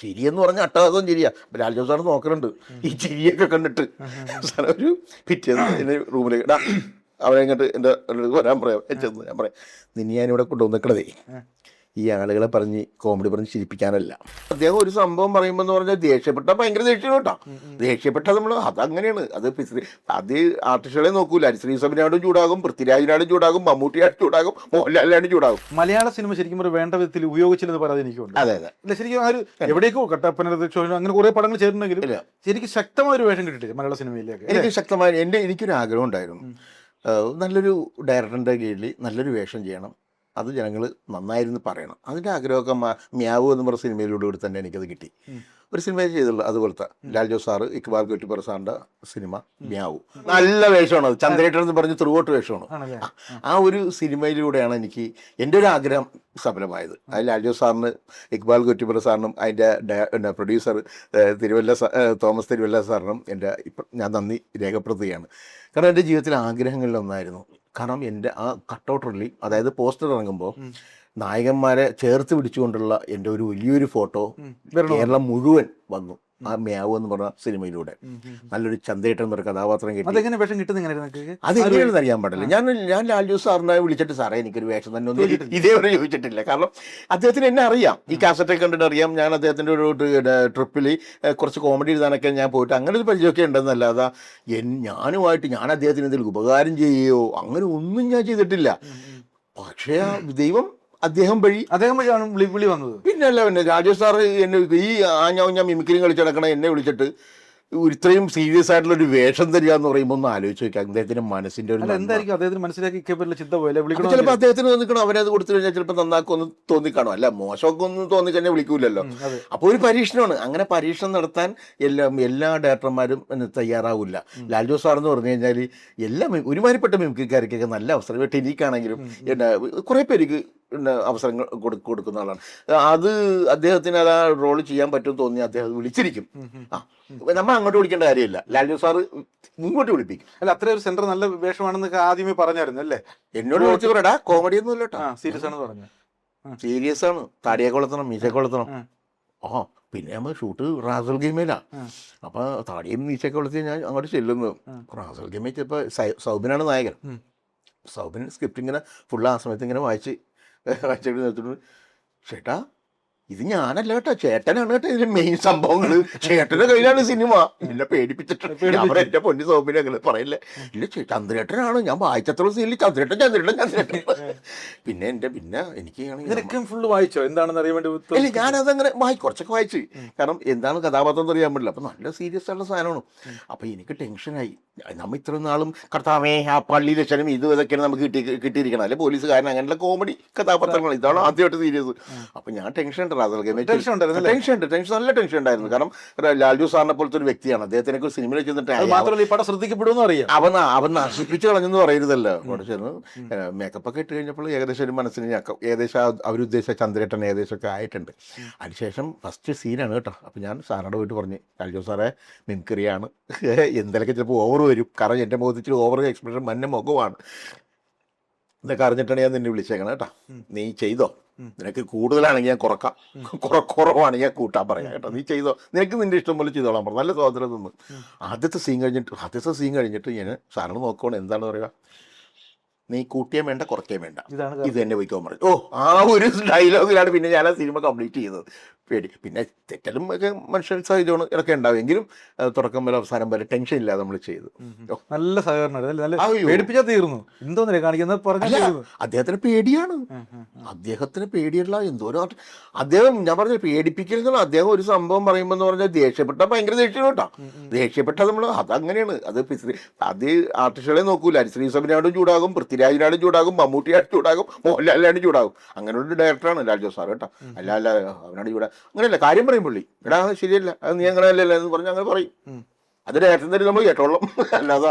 ചിരിയെന്ന് പറഞ്ഞാൽ അട്ടഹാസം ചിരിയാ. ലാൽ ജോസ് സാറ് നോക്കുന്നുണ്ട് ഈ ചിരിയൊക്കെ കണ്ടിട്ട്. സാറേ ഒരു പിറ്റേന്ന് എന്നെ റൂമിലേക്ക് അവരെ ഇങ്ങോട്ട് എൻ്റെ വരാൻ പറയാം. ചെന്ന് ഞാൻ പറയാം, നിന്നെ ഞാനിവിടെ കൊണ്ടുവന്നിക്കണതേ ഈ ആളുകളെ പറഞ്ഞ് കോമഡി പറഞ്ഞ് ചിരിപ്പിക്കാനല്ല. അദ്ദേഹം ഒരു സംഭവം പറയുമ്പോൾ എന്ന് പറഞ്ഞാൽ ദേഷ്യപ്പെട്ട ഭയങ്കര ദേഷ്യം കേട്ടോ. ദേഷ്യപ്പെട്ട നമ്മൾ അതങ്ങനെയാണ്. അത് ആർട്ടിസ്റ്റുകളെ നോക്കൂല. ഹരിശ്രീ സബിനാടും ചൂടാകും, പൃഥ്വിരാജിനാടും ചൂടാകും, മമ്മൂട്ടിയാടും ചൂടാകും, മോഹൻലാലിനാടും ചൂടാകും. മലയാള സിനിമ ശരിക്കും ഒരു വേണ്ട വിധത്തിൽ ഉപയോഗിച്ചില്ലെന്ന് പറയാതെ എനിക്കുണ്ട്. അതെ അതെ. അല്ല ശരിക്കും ആ ഒരു എവിടേക്കോ കട്ടപ്പന അങ്ങനെ കുറെ പടങ്ങൾ ചേർന്നെങ്കിലും ശരിക്കും ശക്തമായ ഒരു വേഷം കിട്ടിയിട്ടില്ല മലയാള സിനിമയിലേക്ക്. എനിക്ക് ശക്തമായ എനിക്കൊരു ആഗ്രഹം ഉണ്ടായിരുന്നു, നല്ലൊരു ഡയറക്ടറിൻ്റെ കീഴിൽ നല്ലൊരു വേഷം ചെയ്യണം, അത് ജനങ്ങൾ നന്നായിരുന്നു പറയണം. അതിൻ്റെ ആഗ്രഹമൊക്കെ മ്യാവു എന്ന് പറഞ്ഞ സിനിമയിലൂടെ തന്നെ എനിക്കത് കിട്ടി. ഒരു സിനിമ ചെയ്തുള്ളൂ അതുപോലത്തെ ലാൽ ജോസ് സാറ് ഇക്ബാൽ കുറ്റിപ്പുറ സാറിൻ്റെ സിനിമ മ്യാവു. നല്ല വേഷമാണ് അത്, ചന്ദ്രേട്ടൻ എന്ന് പറഞ്ഞ് ത്രൂഔട്ട് വേഷമാണ്. ആ ഒരു സിനിമയിലൂടെയാണ് എനിക്ക് എൻ്റെ ഒരു ആഗ്രഹം സഫലമായത്. അത് ലാൽ ജോസ് സാറിന്, ഇക്ബാൽ കുറ്റിപ്പുറ സാറിനും അതിൻ്റെ പ്രൊഡ്യൂസർ തോമസ് തിരുവല്ല സാറിനും ഞാൻ നന്ദി രേഖപ്പെടുത്തുകയാണ്. കാരണം എൻ്റെ ജീവിതത്തിലെ ആഗ്രഹങ്ങളിലൊന്നായിരുന്നു. കാരണം എൻ്റെ ആ കട്ടൗട്ട് റിലീ, അതായത് പോസ്റ്റർ ഇറങ്ങുമ്പോൾ നായകന്മാരെ ചേർത്ത് പിടിച്ചുകൊണ്ടുള്ള എൻ്റെ ഒരു വലിയൊരു ഫോട്ടോ കേരളം മുഴുവൻ വന്നു ആ മ്യാവു എന്ന് പറഞ്ഞ സിനിമയിലൂടെ. നല്ലൊരു ചന്ദ്രേട്ടൻ എന്നൊരു കഥാപാത്രം കിട്ടി. അതെങ്ങനെയാണെന്ന് അറിയാൻ പാടില്ല. ഞാൻ ലാൽ ജോസ് സാറിനെ വിളിച്ചിട്ട്, സാറേ എനിക്കൊരു വേഷം തന്നെ ഒന്നും ഇതേവരെ ചോദിച്ചിട്ടില്ല. കാരണം അദ്ദേഹത്തിന് എന്നെ അറിയാം, ഈ കാസറ്റൊക്കെ കണ്ടിട്ട് അറിയാം. ഞാൻ അദ്ദേഹത്തിൻ്റെ ഒരു ട്രിപ്പിൽ കുറച്ച് കോമഡി എഴുതാനൊക്കെ ഞാൻ പോയിട്ട് അങ്ങനെ ഒരു പരിചയമൊക്കെ ഉണ്ടെന്നല്ലാതെ ഞാൻ അദ്ദേഹത്തിന് എന്തെങ്കിലും ഉപകാരം ചെയ്യുകയോ അങ്ങനെ ഒന്നും ഞാൻ ചെയ്തിട്ടില്ല. പക്ഷേ ദൈവം അദ്ദേഹം വഴിയാണ് വിളി വന്നത്. പിന്നെ രാജേഷ് സാറ് എന്നെ ഈ ഞാൻ മിമിക്രി കളിച്ച് നടക്കണ എന്നെ വിളിച്ചിട്ട് ഇത്രയും സീരിയസ് ആയിട്ടുള്ള ഒരു വേഷം തരിക എന്ന് പറയുമ്പോൾ ഒന്ന് ആലോചിച്ച് നോക്കാം. അദ്ദേഹത്തിന്റെ മനസ്സിന്റെ ഒരു എന്തായിരിക്കും അദ്ദേഹത്തിന് മനസ്സിലാക്കി ചിലപ്പോൾ അദ്ദേഹത്തിന് തോന്നിക്കണം അവനത് കൊടുത്തു കഴിഞ്ഞാൽ ചിലപ്പോൾ നന്നാക്കൊന്ന് തോന്നിക്കാണോ, അല്ല മോശമൊക്കെ ഒന്ന് തോന്നിക്കഴിഞ്ഞാൽ വിളിക്കൂലല്ലോ. അപ്പോൾ ഒരു പരീക്ഷണമാണ്. അങ്ങനെ പരീക്ഷണം നടത്താൻ എല്ലാ ഡയറക്ടർമാരും തയ്യാറാവില്ല. ലാൽ ജോസ് സാർ എന്ന് പറഞ്ഞു കഴിഞ്ഞാൽ ഒരുമാതിരിപ്പെട്ട മിമിക്രിക്കാർക്കൊക്കെ നല്ല അവസരം, ടെലിക്കാണെങ്കിലും കുറേ പേർക്ക് അവസരങ്ങൾ കൊടുക്കുന്ന ആളാണ്. അത് അദ്ദേഹത്തിന് അത് ആ റോള് ചെയ്യാൻ പറ്റും തോന്നി അദ്ദേഹം വിളിച്ചിരിക്കും. നമ്മൾ അങ്ങോട്ട് വിളിക്കേണ്ട കാര്യമില്ല, ലാൽ ജോസ് സാറ് ഇങ്ങോട്ട് വിളിപ്പിക്കും. അല്ല അത്ര ഒരു സെന്റർ നല്ല വേഷമാണെന്ന് ആദ്യമേ പറഞ്ഞായിരുന്നു അല്ലേ? എന്നോട് വിളിച്ചു പറയടാ കോമഡി ഒന്നും ഇല്ല കേട്ടോ, സീരിയസ് ആണ് പറഞ്ഞു. സീരിയസ് ആണ്, താടിയെ കൊളുത്തണം, മീശയെ കൊളുത്തണം. പിന്നെ നമ്മൾ ഷൂട്ട് റാസൽ ഗെയിമിലാ. അപ്പൊ താടിയും മീശയൊക്കെ കൊളുത്തി ഞാൻ അങ്ങോട്ട് ചെല്ലുന്നു. റാസൽ ഗെയിമിൽ ചിലപ്പോൾ സൗബിനാണ് നായകൻ. സൗബിൻ സ്ക്രിപ്റ്റ് ഇങ്ങനെ ഫുള്ള് ആ സമയത്ത് ഇങ്ങനെ വായിച്ചിട്ട് നിർത്തിട്ട്, ചേട്ടാ ഇത് ഞാനല്ല കേട്ടോ, ചേട്ടനാണ് കേട്ടോ ഇതിന്റെ മെയിൻ സംഭവങ്ങൾ, ചേട്ടന്റെ കയ്യിലാണ് സിനിമ, എന്നെ പേടിപ്പിച്ചിട്ടുണ്ട്. എന്റെ പൊന്നി സൗബിനെ അങ്ങനെ പറയില്ലേ, ഇല്ല ചന്ദ്രേട്ടനാണ്, ഞാൻ വായിച്ചത്ര സീനിൽ ചന്ദ്രേട്ടൻ. പിന്നെ എനിക്ക് ഫുള്ള് വായിച്ചോ എന്താണെന്ന് അറിയാൻ വേണ്ടി? ഇല്ല ഞാനതങ്ങനെ കുറച്ചൊക്കെ വായിച്ചു. കാരണം എന്താണ് കഥാപാത്രം എന്ന് അറിയാൻ പറ്റില്ല. അപ്പൊ നല്ല സീരിയസ് ആയിട്ടുള്ള സാധനമാണ്. അപ്പൊ എനിക്ക് ടെൻഷനായി. നമ്മ ഇത്രയും നാളും കർത്താവേ ആ പള്ളി ലക്ഷണം ഇതൊക്കെയാണ് നമുക്ക് കിട്ടിയിരിക്കണം, അല്ലെ പോലീസുകാരൻ, അങ്ങനെയുള്ള കോമഡി കഥാപാത്രങ്ങൾ, ഇതാണ് ആദ്യമായിട്ട് സീരിയസ്. അപ്പൊ ഞാൻ ടെൻഷൻ ഉണ്ട്, നല്ല ടെൻഷൻ ഉണ്ടായിരുന്നു. കാരണം ലാൽ ജോസ് സാറിനെ പോലത്തെ ഒരു വ്യക്തിയാണ്, അദ്ദേഹത്തിനെ സിനിമയിൽ ചെന്നിട്ട് ശ്രദ്ധിക്കപ്പെടുന്നു അറിയാം. അവൻ നശിപ്പിച്ചു കളഞ്ഞെന്ന് പറയുന്നതല്ലോ. അവിടെ ചെന്ന് മേക്കപ്പ് ഒക്കെ ഇട്ട് കഴിഞ്ഞപ്പോൾ ഏകദേശം ഒരു മനസ്സിന് ഏകദേശം അവരുദ്ദേശിച്ച ചന്ദ്രേട്ടൻ ഏകദേശം ഒക്കെ ആയിട്ടുണ്ട്. അതിനുശേഷം ഫസ്റ്റ് സീനാണ് കേട്ടോ. അപ്പം ഞാൻ സാറിനോട് പോയിട്ട് പറഞ്ഞു, ലാൽ ജോസ് സാറേ മിമിക്രിയാണ്, എന്തെങ്കിലുമൊക്കെ ചിലപ്പോൾ ഓവർ വരും, കാരണം എൻ്റെ മുഖത്തിച്ച് ഓവർ എക്സ്പ്രഷൻ മഞ്ഞ മുഖമാണ്, ഇതൊക്കെ അറിഞ്ഞിട്ടാണ് ഞാൻ നിന്നെ വിളിച്ചേക്കണം കേട്ടോ, നീ ചെയ്തോ, നിനക്ക് കൂടുതലാണെങ്കിൽ ഞാൻ കുറക്കാം, കുറവാണെങ്കിൽ ഞാൻ കൂട്ടാൻ പറയാം കേട്ടോ, നീ ചെയ്തോ, നിനക്ക് നിന്റെ ഇഷ്ടം പോലെ ചെയ്തോളാൻ പറഞ്ഞു. നല്ല സ്വാതന്ത്ര്യം തന്നു. ആദ്യത്തെ സീൻ കഴിഞ്ഞിട്ട് ഞാൻ സാറിന് നോക്കണം എന്താണ് പറയുക, നീ കൂട്ടിയാൻ വേണ്ട കുറയ്ക്കാൻ വേണ്ട, ഇത് തന്നെ പോയിക്കോൻ പറഞ്ഞു. ആ ഒരു ഡയലോഗിലാണ് പിന്നെ ഞാൻ ആ സിനിമ കംപ്ലീറ്റ് ചെയ്തത്. പിന്നെ തെറ്റലും ഒക്കെ മനുഷ്യൻ സഹിതമാണ് ഇതൊക്കെ ഉണ്ടാവും, എങ്കിലും തുടക്കം വരെ അവസാനം വരെ ടെൻഷൻ ഇല്ലാതെ നമ്മൾ ചെയ്തു. നല്ല സഹകരണം. തീർന്നു എന്തോന്നില്ല കാണിക്കുന്നത്. അദ്ദേഹത്തിന് പേടിയാണ്, അദ്ദേഹത്തിന് പേടിയുള്ള എന്തോരോ അദ്ദേഹം, ഞാൻ പറഞ്ഞ പേടിപ്പിക്കരുതെന്നുള്ള. അദ്ദേഹം ഒരു സംഭവം പറയുമ്പോൾ എന്ന് പറഞ്ഞാൽ ദേഷ്യപ്പെട്ട ഭയങ്കര ദേഷ്യം കേട്ടോ. ദേഷ്യപ്പെട്ട നമ്മൾ അതങ്ങനെയാണ്. അത് ആർട്ടിസ്റ്റുകളെ നോക്കൂല. ഹരിശ്രീ സബിനാടും ചൂടാകും, പൃഥ്വിരാജിനാടും ചൂടാകും, മമ്മൂട്ടിയാടും ചൂടാകും, മോഹൻലാലിനാടും ചൂടാകും. അങ്ങനെ ഒരു ഡയറക്ടറാണ് ലാൽ ജോസ് സാർ കേട്ടോ. അല്ല അവനാട് ചൂടാ അങ്ങനെയല്ല, കാര്യം പറയും പുള്ളി, എടാ ശരിയല്ല, അത് നീ അങ്ങനെ അല്ലല്ലോ എന്ന് പറഞ്ഞ് അങ്ങനെ പറയും. അത് ഡയറക്ടർ തന്നെ നമ്മൾ കേട്ടോളാം, അല്ലാതെ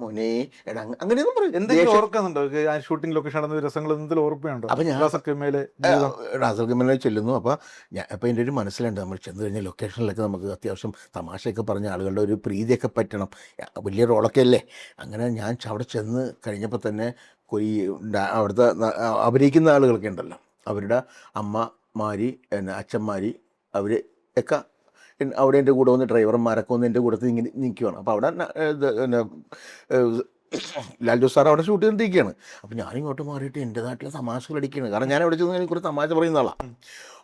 മോനെ എടാ അങ്ങനെയൊന്നും പറയും. എന്തെങ്കിലും ഓർക്കുന്നുണ്ടോ ഷൂട്ടിംഗ് ലൊക്കേഷൻ രസങ്ങൾ എന്തെങ്കിലും ഓർമ്മയുണ്ടോ? അപ്പൊ ഞാൻ റാസൽ ഗെയിമിൽ ചെല്ലുന്നു. അപ്പൊ എൻ്റെ ഒരു മനസ്സിലുണ്ട്, നമ്മൾ ചെന്ന് കഴിഞ്ഞാൽ ലൊക്കേഷനിലൊക്കെ നമുക്ക് അത്യാവശ്യം തമാശയൊക്കെ പറഞ്ഞ ആളുകളുടെ ഒരു പ്രീതിയൊക്കെ പറ്റണം, വലിയ റോളൊക്കെ അല്ലേ. അങ്ങനെ ഞാൻ അവിടെ ചെന്ന് കഴിഞ്ഞപ്പോൾ തന്നെ അവിടുത്തെ അഭിനയിക്കുന്ന ആളുകളൊക്കെ ഉണ്ടല്ലോ, അവരുടെ അമ്മമാര് അച്ഛന്മാർ അവർ എക്ക അവിടെ എൻ്റെ കൂടെ വന്ന് ഡ്രൈവർമാരൊക്കെ വന്ന് എൻ്റെ കൂടത്തിൽ ഇങ്ങനെ നിൽക്കുകയാണ്. അപ്പോൾ അവിടെ പിന്നെ ലാൽ ജോസ് സാർ അവിടെ ഷൂട്ട് ചെയ്തിരിക്കുകയാണ്. അപ്പോൾ ഞാനിങ്ങോട്ട് മാറിയിട്ട് എൻ്റെ നാട്ടിലെ തമാശകൾ അടിക്കുകയാണ്. കാരണം ഞാൻ അവിടെ ചെന്ന് എനിക്ക് ഒരു തമാശ പറയുന്ന ആളാണ്.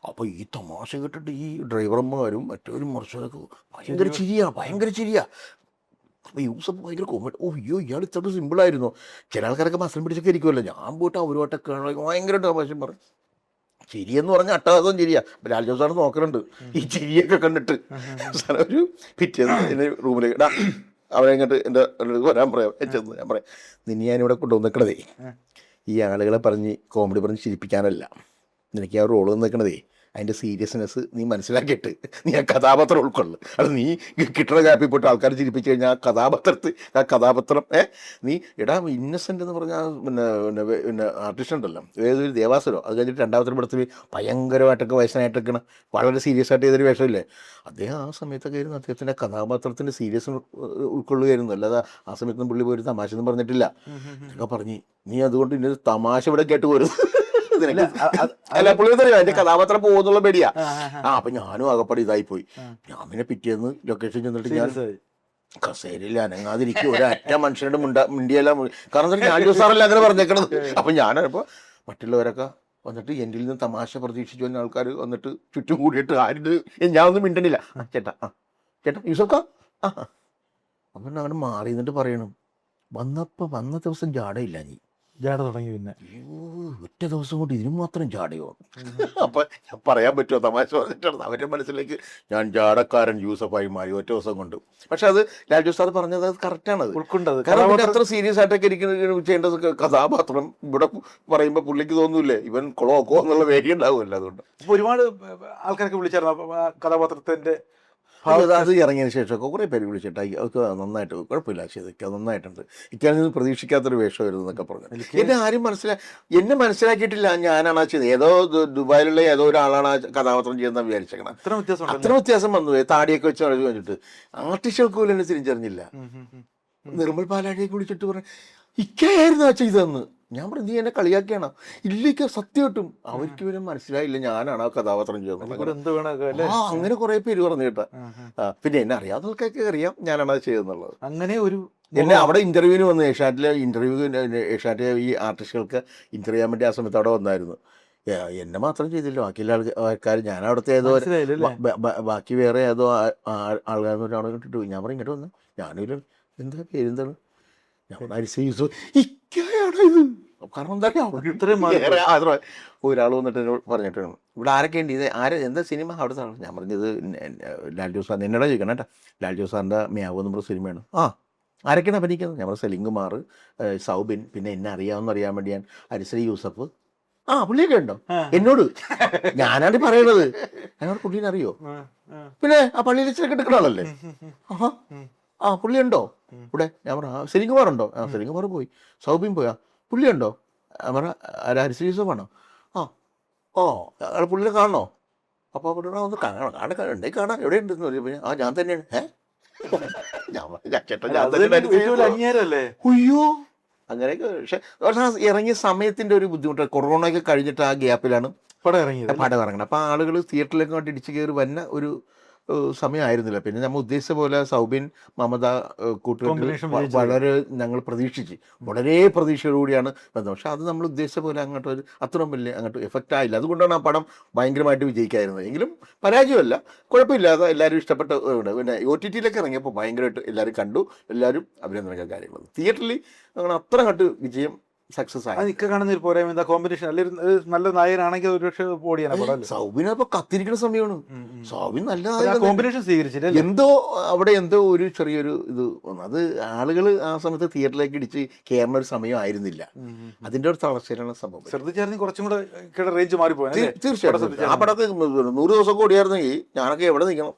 അപ്പോൾ ഈ തമാശ കേട്ടിട്ട് ഈ ഡ്രൈവർമാരും മറ്റൊരു മറിച്ചൊക്കെ ഭയങ്കര ചിരിയാ. അപ്പോൾ യൂസഫ് ഭയങ്കര കോമഡി. അയ്യോ ഇയാൾ ഇത്ര സിമ്പിളായിരുന്നു. ചില ആൾക്കാരൊക്കെ മസലും പിടിച്ചൊക്കെ ഇരിക്കുമല്ലോ. ഞാൻ പോയിട്ട് അവരുമായിട്ടൊക്കെ ഭയങ്കര തമാശ പറയും. ചിരിയെന്ന് പറഞ്ഞാൽ അട്ടഹാസം ചിരിയാ. അപ്പം ലാൽ ജോസ് സാർ നോക്കുന്നുണ്ട് ഈ ചിരിയൊക്കെ കണ്ടിട്ട്. സാർ ഒരു പിറ്റേന്ന് എൻ്റെ റൂമിലേക്ക് അവരെ ഇങ്ങോട്ട് എൻ്റെ വരാൻ പറയാം. ചെന്ന് ഞാൻ പറയാം, നിന്നെ ഞാനിവിടെ കൊണ്ടുവന്നിക്കണതേ ഈ ആളുകളെ പറഞ്ഞ് കോമഡി പറഞ്ഞ് ചിരിപ്പിക്കാനല്ല. നിനക്ക് ആ റോള് നിൽക്കണതേ അതിൻ്റെ സീരിയസ്നെസ് നീ മനസ്സിലാക്കിയിട്ട് നീ ആ കഥാപാത്രം ഉൾക്കൊള്ളു. അത് നീ കിട്ടണ ഗ്യാപ്പിൽ പോയിട്ട് ആൾക്കാർ ചിരിപ്പിച്ച് കഴിഞ്ഞാൽ ആ കഥാപാത്രം നീ ഇന്നസെൻ്റ് എന്ന് പറഞ്ഞാൽ പിന്നെ ആർട്ടിസ്റ്റ് ഉണ്ടല്ലോ, ഏതൊരു ദേവാസുരോ, അത് കഴിഞ്ഞിട്ട് രണ്ടാമത്തെ പടത്തിൽ ഭയങ്കരമായിട്ടൊക്കെ വയസ്സനായിട്ടൊക്കെ വളരെ സീരിയസ് ആയിട്ട് ചെയ്തൊരു വേഷമില്ലേ, അദ്ദേഹം ആ സമയത്തൊക്കെ ആയിരുന്നു അദ്ദേഹത്തിൻ്റെ കഥാപാത്രത്തിൻ്റെ സീരിയസ് ഉൾക്കൊള്ളുകയായിരുന്നു. അല്ലാതെ ആ സമയത്തൊന്നും പുള്ളി പോയി തമാശ ഒന്നും പറഞ്ഞിട്ടില്ല എന്നൊക്കെ പറഞ്ഞ് നീ അതുകൊണ്ട് ഇന്നൊരു തമാശ ഇവിടെ കേട്ട് പോരും. അല്ല പുള്ളി തരുമോ എൻ്റെ കഥാപാത്രം പോകുന്നുള്ള പേടിയാ. അപ്പൊ ഞാനും ആകപ്പാട് ഇതായി പോയി. ഞാൻ പിന്നെ പിറ്റേന്ന് ലൊക്കേഷൻ ചെന്നിട്ട് ഞാൻ കസേരയിൽ അനങ്ങാതിരിക്കും, ഒരൊറ്റ മനുഷ്യരുടെ മിണ്ടിയല്ല. കാരണം ലാൽ ജോസ് സാറല്ല അങ്ങനെ പറഞ്ഞേക്കണത്. അപ്പൊ ഞാനിപ്പോ മറ്റുള്ളവരൊക്കെ വന്നിട്ട് എൻ്റെ നിന്ന് തമാശ പ്രതീക്ഷിച്ചു വന്ന ആൾക്കാർ വന്നിട്ട് ചുറ്റും കൂടിയിട്ട് ആരും ഞാൻ ഒന്നും മിണ്ടണില്ല. ചേട്ടാ ചേട്ടാ യൂസഫ്ക്കാ അപ്പം അങ്ങനെ മാറി എന്നിട്ട് പറയണം, വന്ന ദിവസം ജാടയില്ല നീ ജാട തുടങ്ങി. പിന്നെ ഒറ്റ ദിവസം കൊണ്ട് ഇതിനും മാത്രം ജാടയോ? അപ്പൊ ഞാൻ പറയാൻ പറ്റുമോ തമാശ പറഞ്ഞിട്ടാണ് അവരുടെ മനസ്സിലേക്ക് ഞാൻ ജാടക്കാരൻ യൂസഫായി മാറി ഒറ്റ ദിവസം കൊണ്ട്. പക്ഷെ അത് ലാൽ ജോസ് സാർ പറഞ്ഞത് അത് കറക്റ്റാണ്. ഉൾക്കൊണ്ടത് കാരണം അത്ര സീരിയസ് ആയിട്ടൊക്കെ ചെയ്യേണ്ട കഥാപാത്രം ഇവിടെ പറയുമ്പോൾ പുള്ളിക്ക് തോന്നൂല്ലേ ഇവൻ കൊളോക്കോ എന്നുള്ള വേരി ഉണ്ടാവുമല്ലോ. അതുകൊണ്ട് അപ്പോൾ ഒരുപാട് ആൾക്കാരൊക്കെ വിളിച്ചായിരുന്നു കഥാപാത്രത്തിന്റെ അത് ഇറങ്ങിയതിന് ശേഷമൊക്കെ കുറേ പേര് വിളിച്ചിട്ട് അതൊക്കെ നന്നായിട്ട് കുഴപ്പമില്ല, ചെയ്തൊക്കെ നന്നായിട്ടുണ്ട്, ഇക്കാണെങ്കിൽ പ്രതീക്ഷിക്കാത്തൊരു വേഷമായിരുന്നു എന്നൊക്കെ പറഞ്ഞു. എന്നെ ആരും എന്നെ മനസ്സിലാക്കിയിട്ടില്ല ഞാനാണ് ആ ചെയ്തത്. ഏതോ ദുബായിലുള്ള ഏതോ ഒരാളാണ് ആ കഥാപാത്രം ചെയ്യുന്ന വിചാരിച്ചേക്കണം. അത്ര വ്യത്യാസം വന്നു. താടിയൊക്കെ വെച്ച് അഴകി വെച്ചിട്ട് ആർട്ടിസ്റ്റുകൾക്ക് പോലും എന്നെ തിരിച്ചറിഞ്ഞില്ല. നിർമ്മൽ പാലാഴിയൊക്കെ വിളിച്ചിട്ട് പറഞ്ഞു ഇക്കായിരുന്നു ആ ചെയ്തതെന്ന്. ഞാൻ പറഞ്ഞു നീ എന്നെ കളിയാക്കിയാണോ? ഇല്ലിക്ക സത്യം കിട്ടും. അവർക്ക് ഇവരും മനസ്സിലായില്ല ഞാനാണ് ആ കഥാപാത്രം ചെയ്യുന്നത്. അങ്ങനെ കുറെ പേര് പറഞ്ഞു കേട്ടാ. പിന്നെ എന്നെ അറിയാവുന്ന ആൾക്കൊക്കെ അറിയാം ഞാനാണ് അത് ചെയ്തെന്നുള്ളത്. അങ്ങനെ ഒരു എന്നെ അവിടെ ഇന്റർവ്യൂവിന് വന്നു, ഏഷ്യാറ്റിലെ ഈ ആർട്ടിസ്റ്റുകൾക്ക് ഇന്റർവ്യൂ ചെയ്യാൻ വേണ്ടി ആ സമയത്ത് അവിടെ വന്നായിരുന്നു. എന്നെ മാത്രം ചെയ്തില്ല, ബാക്കിയുള്ള ആൾക്കാർ ഞാൻ അവിടുത്തെ ഏതോ ബാക്കി വേറെ ഏതോ ആൾക്കാർ അവിടെ കിട്ടിട്ട് ഞാൻ പറയും ഇങ്ങോട്ട് വന്ന് ഞാനൊരു എന്താ പേരെന്താണ് ഇക്കയാണ് ഇത്. കാരണം എന്താ ഒരാൾ വന്നിട്ട് എന്നോട് പറഞ്ഞിട്ടാണ് ഇവിടെ ആരൊക്കെ ഉണ്ട്, ഇത് എന്താ സിനിമ അവിടുത്തെ ആൾ. ഞാൻ പറഞ്ഞത് ലാൽ ജോസ് സാറിന് എന്നോട് ചോദിക്കണം കേട്ടോ, ലാൽ ജോസ് സാറിൻ്റെ മ്യാവ് എന്ന് പറഞ്ഞ സിനിമയാണ്. ആരൊക്കെയാണ് അഭിനയിക്കുന്നത്? ഞാൻ സലീം കുമാർ, സൗബിൻ, പിന്നെ എന്നെ അറിയാൻ വേണ്ടി ഞാൻ ഹരിശ്രീ യൂസഫ്. പുള്ളിയൊക്കെ ഉണ്ടോ എന്നോട്? ഞാനാണ് പറയണത്. എന്നോട് പുള്ളീനെ അറിയോ? പിന്നെ ആ പള്ളിയിൽ വെച്ചൊക്കെ എടുക്കുന്ന ആളല്ലേ. പുള്ളിയുണ്ടോ ഇവിടെ? ഞാൻ പറഞ്ഞ സലീം കുമാർ ഉണ്ടോ? സലീം കുമാർ പോയി. സൗബിൻ പോയാ? പുള്ളിയുണ്ടോ? ഞാൻ പറഞ്ഞ ഹരിശ്രീ യൂസഫാണോ? പുള്ളിനെ കാണണോ? അപ്പോൾ അവിടെ ഒന്ന് കാണണം കാണാം എവിടെ ഉണ്ടെന്ന് പറഞ്ഞപ്പോൾ ഞാൻ തന്നെയാണ്. അയ്യോ അങ്ങനെയൊക്കെ. പക്ഷെ ഇറങ്ങിയ സമയത്തിൻ്റെ ഒരു ബുദ്ധിമുട്ട്, കൊറോണയൊക്കെ കഴിഞ്ഞിട്ട് ആ ഗ്യാപ്പിലാണ് പടം ഇറങ്ങണം. അപ്പോൾ ആളുകൾ തിയേറ്ററിലേക്ക് വേണ്ടി ഇടിച്ചു കയറി വന്ന ഒരു സമയമായിരുന്നില്ല. പിന്നെ നമ്മൾ ഉദ്ദേശിച്ച പോലെ സൗബിൻ മമത കൂട്ടുകെട്ടിൽ വളരെ ഞങ്ങൾ പ്രതീക്ഷിച്ച് വളരെ പ്രതീക്ഷയോടുകൂടിയാണ് ബന്ധം. പക്ഷെ അത് നമ്മൾ ഉദ്ദേശിച്ച പോലെ അങ്ങോട്ട് അത്രയും വലിയ അങ്ങോട്ട് എഫക്റ്റ് ആയില്ല. അതുകൊണ്ടാണ് ആ പടം ഭയങ്കരമായിട്ട് വിജയിക്കായിരുന്നത്. എങ്കിലും പരാജയമല്ല, കുഴപ്പമില്ലാതെ എല്ലാവരും ഇഷ്ടപ്പെട്ട. പിന്നെ OTT-യിലൊക്കെ ഇറങ്ങിയപ്പോൾ ഭയങ്കരമായിട്ട് എല്ലാവരും കണ്ടു, എല്ലാവരും അഭിനന്ദനങ്ങൾ കാര്യങ്ങൾ. തിയേറ്ററിൽ അങ്ങനെ അത്ര അങ്ങോട്ട് വിജയം സക്സസ് ആയി. ഇക്ക കാണുന്ന ഒരു പോരായ്മ എന്താ? കോമ്പറ്റീഷൻ അല്ലെങ്കിൽ നല്ല നായകനാണെങ്കിൽ ഒരുപക്ഷെ ഓടിയാണ്. സൗബിൻ അപ്പൊ കത്തിരിക്കുന്ന സമയമാണ്. സൗബിൻ നല്ല കോമ്പിനേഷൻ സ്വീകരിച്ചില്ല. എന്തോ ഒരു ചെറിയൊരു ഇത് വന്നു. അത് ആളുകൾ ആ സമയത്ത് തിയേറ്ററിലേക്ക് ഇടിച്ച് കയറുന്ന ഒരു സമയം ആയിരുന്നില്ല. അതിന്റെ ഒരു തളർച്ചയിലാണ് സംഭവം. ശ്രദ്ധിച്ചായിരുന്നു കുറച്ചും കൂടെ റേഞ്ച് മാറിപ്പോയി. തീർച്ചയായിട്ടും ആ പടത്തിൽ 100 ദിവസമൊക്കെ ഓടിയായിരുന്നെങ്കിൽ ഞാനൊക്കെ എവിടെ നിൽക്കണം.